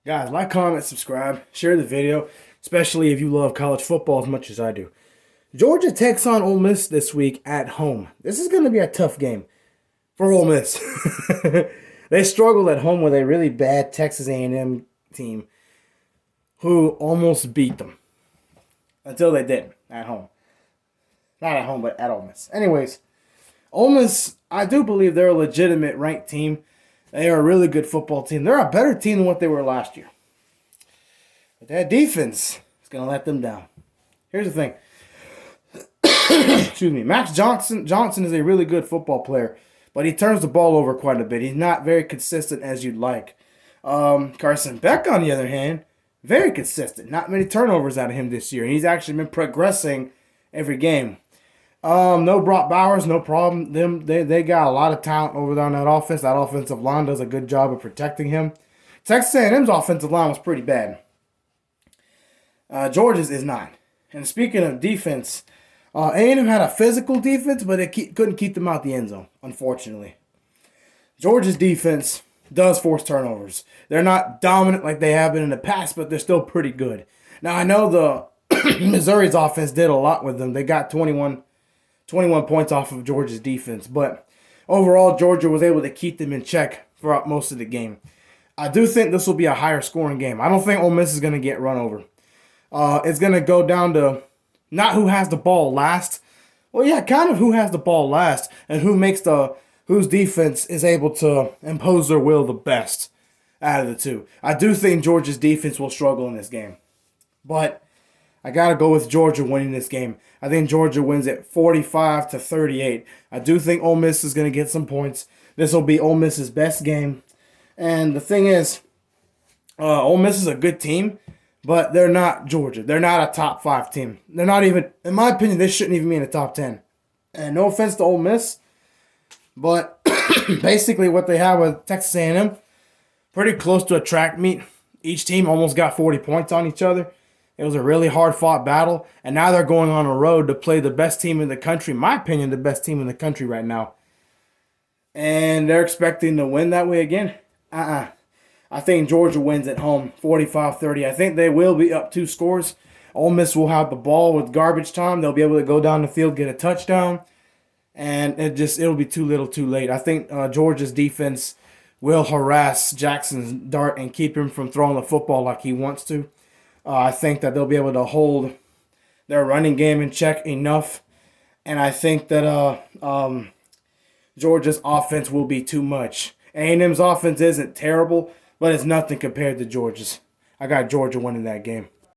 Guys, like, comment, subscribe, share the video, especially if you love college football as much as I do. Georgia takes on Ole Miss this week at home. This is going to be a tough game for Ole Miss. They struggled at home with a really bad Texas A&M team who almost beat them until they did at home. Not at home, but at Ole Miss. Anyways, Ole Miss, I do believe they're a legitimate ranked team. They are a really good football team. They're a better team than what they were last year. But that defense is going to let them down. Here's the thing. Excuse me. Max Johnson is a really good football player, but he turns the ball over quite a bit. He's not very consistent as you'd like. Carson Beck, on the other hand, very consistent. Not many turnovers out of him this year. He's actually been progressing every game. No Brock Bowers, no problem. They got a lot of talent over there on that offense. That offensive line does a good job of protecting him. Texas A&M's offensive line was pretty bad. Georgia's is not. And speaking of defense, A&M had a physical defense, but it couldn't keep them out the end zone, unfortunately. Georgia's defense does force turnovers. They're not dominant like they have been in the past, but they're still pretty good. Now, I know the Missouri's offense did a lot with them. They got 21 points off of Georgia's defense. But overall, Georgia was able to keep them in check throughout most of the game. I do think this will be a higher scoring game. I don't think Ole Miss is going to get run over. It's going to go down to not who has the ball last. Well, yeah, kind of who has the ball last and whose defense is able to impose their will the best out of the two. I do think Georgia's defense will struggle in this game. But I got to go with Georgia winning this game. I think Georgia wins at 45-38. I do think Ole Miss is going to get some points. This will be Ole Miss's best game. And the thing is, Ole Miss is a good team, but they're not Georgia. They're not a top 5 team. They're not even, in my opinion, they shouldn't even be in the top 10. And no offense to Ole Miss, but basically what they have with Texas A&M, pretty close to a track meet. Each team almost got 40 points on each other. It was a really hard-fought battle, and now they're going on a road to play the best team in the country. In my opinion, the best team in the country right now. And they're expecting to win that way again? I think Georgia wins at home, 45-30. I think they will be up 2 scores. Ole Miss will have the ball with garbage time. They'll be able to go down the field, get a touchdown, and it'll be too little too late. I think Georgia's defense will harass Jackson's Dart and keep him from throwing the football like he wants to. I think that they'll be able to hold their running game in check enough. And I think that Georgia's offense will be too much. A&M's offense isn't terrible, but it's nothing compared to Georgia's. I got Georgia winning that game.